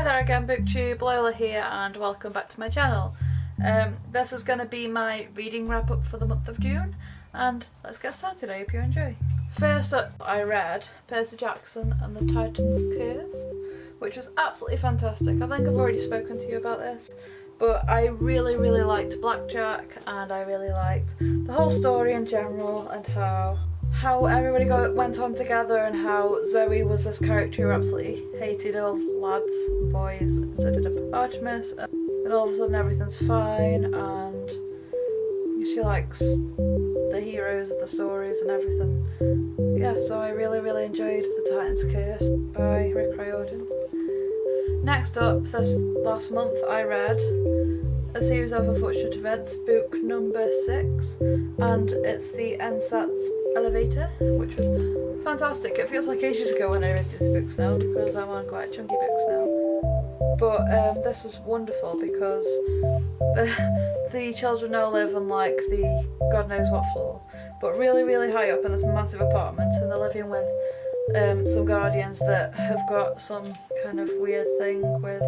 there again, BookTube, Lola here, and welcome back to my channel. This is going to be my reading wrap up for the month of June, and let's get started. I hope you enjoy. First up, I read Percy Jackson and the Titan's Curse, which was absolutely fantastic. I think I've already spoken to you about this, but I really liked Blackjack, and I really liked the whole story in general, and how everybody went on together, and how Zoe was this character who absolutely hated all lads and boys, and so did Artemis, and all of a sudden everything's fine, and she likes the heroes of the stories and everything. Yeah, so I really enjoyed The Titan's Curse by Rick Riordan. Next up, this last month I read A Series of Unfortunate Events, book number 6, and it's the NSAT's Elevator, which was fantastic. It feels like ages ago when I read these books now, because I'm on quite chunky books now. But this was wonderful because the children now live on like the god knows what floor, but really high up in this massive apartment, and they're living with some guardians that have got some kind of weird thing with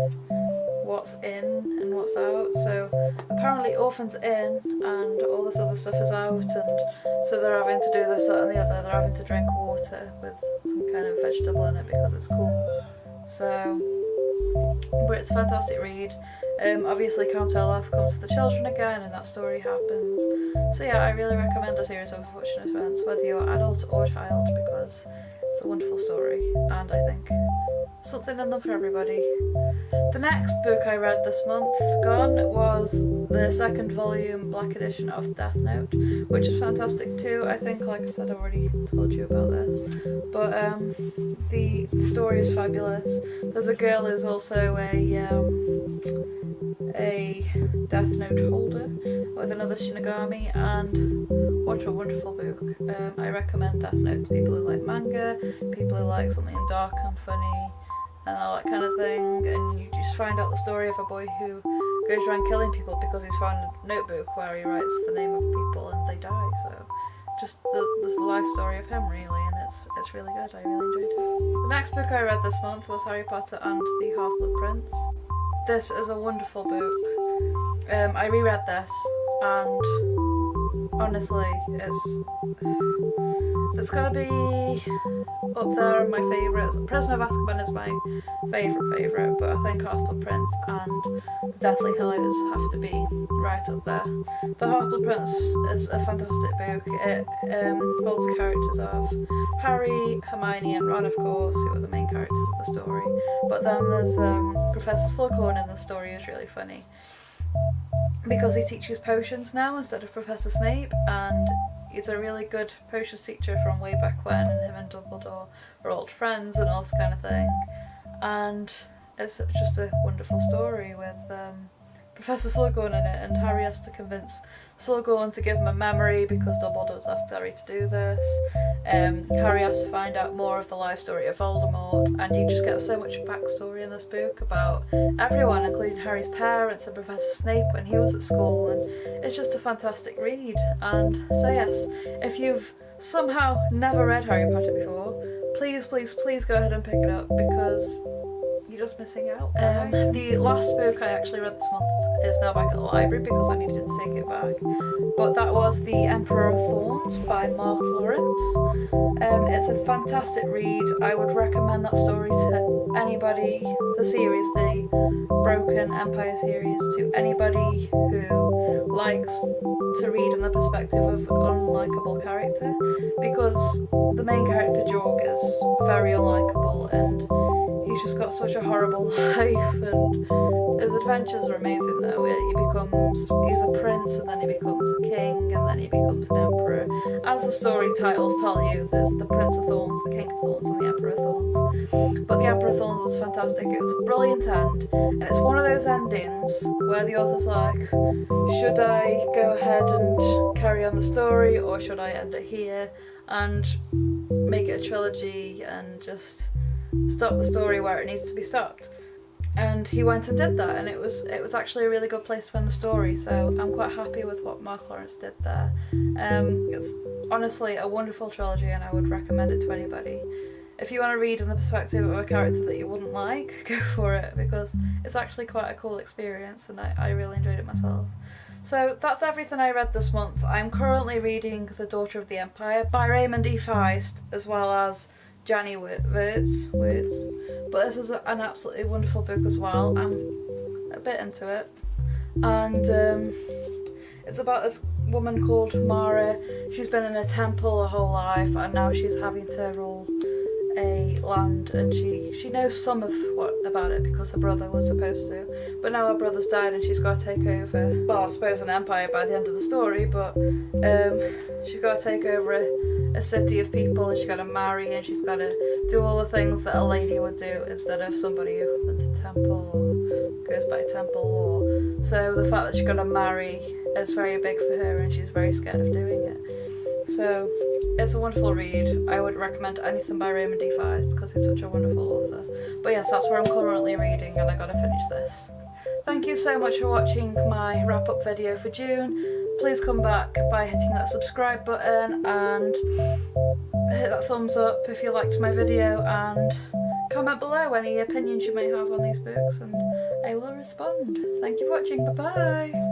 what's in and what's out. So apparently orphans in and all this other stuff is out, and so they're having to do this, that and the other. They're having to drink water with some kind of vegetable in it because it's cool. So, but it's a fantastic read. Obviously Count Olaf comes to the children again and that story happens. So yeah, I really recommend A Series of Unfortunate Events, whether you're adult or child, because it's a wonderful story, and I think something in them for everybody. The next book I read this month gone was the second volume Black edition of Death Note, which is fantastic too. I think, like I said, I already told you about this, but the story is fabulous. There's a girl who's also a Death Note holder with another Shinigami, and what a wonderful book. I recommend Death Note to people who like manga, people who like something dark and funny and all that kind of thing, and you just find out the story of a boy who goes around killing people because he's found a notebook where he writes the name of people and they die. So just the life story of him, really, and it's really good. I really enjoyed it. The next book I read this month was Harry Potter and the Half-Blood Prince. This is a wonderful book. I reread this, and honestly, it's gonna be up there on my favourites. Prisoner of Azkaban is my favourite, but I think Half-Blood Prince and The Deathly Hallows have to be right up there. The Half-Blood Prince is a fantastic book. It follows the characters of Harry, Hermione and Ron, of course, who are the main characters of the story. But then there's Professor Slughorn in the story, is really funny, because he teaches potions now instead of Professor Snape, and he's a really good potions teacher from way back when, and him and Dumbledore are old friends and all this kind of thing. And it's just a wonderful story with Professor Slughorn in it, and Harry has to convince Slughorn to give him a memory because Dumbledore's asked Harry to do this. Harry has to find out more of the life story of Voldemort, and you just get so much backstory in this book about everyone, including Harry's parents and Professor Snape when he was at school, and it's just a fantastic read. And so yes, if you've somehow never read Harry Potter before, please go ahead and pick it up, because you're just missing out. The last book I actually read this month is now back at the library because I needed to take it back, but that was The Emperor of Thorns by Mark Lawrence. It's a fantastic read. I would recommend that story to anybody, the series, the Broken Empire series, to anybody who likes to read in the perspective of an unlikable character, because the main character Jorg is very unlikable, and he's just got such a horrible life, and his adventures are amazing though. He's a prince, and then he becomes a king, and then he becomes an emperor. As the story titles tell you, there's the Prince of Thorns, the King of Thorns, and the Emperor of Thorns. But the Emperor of Thorns was fantastic. It was a brilliant end, and it's one of those endings where the author's like, should I go ahead and carry on the story, or should I end it here and make it a trilogy and just stop the story where it needs to be stopped? And he went and did that, and it was actually a really good place to end the story, so I'm quite happy with what Mark Lawrence did there. It's honestly a wonderful trilogy, and I would recommend it to anybody. if you want to read in the perspective of a character that you wouldn't like, go for it, because it's actually quite a cool experience and I really enjoyed it myself. So that's everything I read this month. I'm currently reading The Daughter of the Empire by Raymond E. Feist, as well as Janny Words. But this is an absolutely wonderful book as well. I'm a bit into it. And it's about this woman called Mara. She's been in a temple her whole life and now she's having to rule a land, and she knows some of what about it because her brother was supposed to, but now her brother's died and she's got to take over, well, I suppose an empire by the end of the story, but she's got to take over a city of people, and she's got to marry, and she's got to do all the things that a lady would do instead of somebody who runs a temple or goes by temple law. So the fact that she's got to marry is very big for her and she's very scared of doing it. So it's a wonderful read. I would recommend anything by Raymond E. Feist because he's such a wonderful author. But yes, that's where I'm currently reading and I gotta finish this. Thank you so much for watching my wrap-up video for June. Please come back by hitting that subscribe button and hit that thumbs up if you liked my video, and comment below any opinions you may have on these books and I will respond. Thank you for watching, bye bye!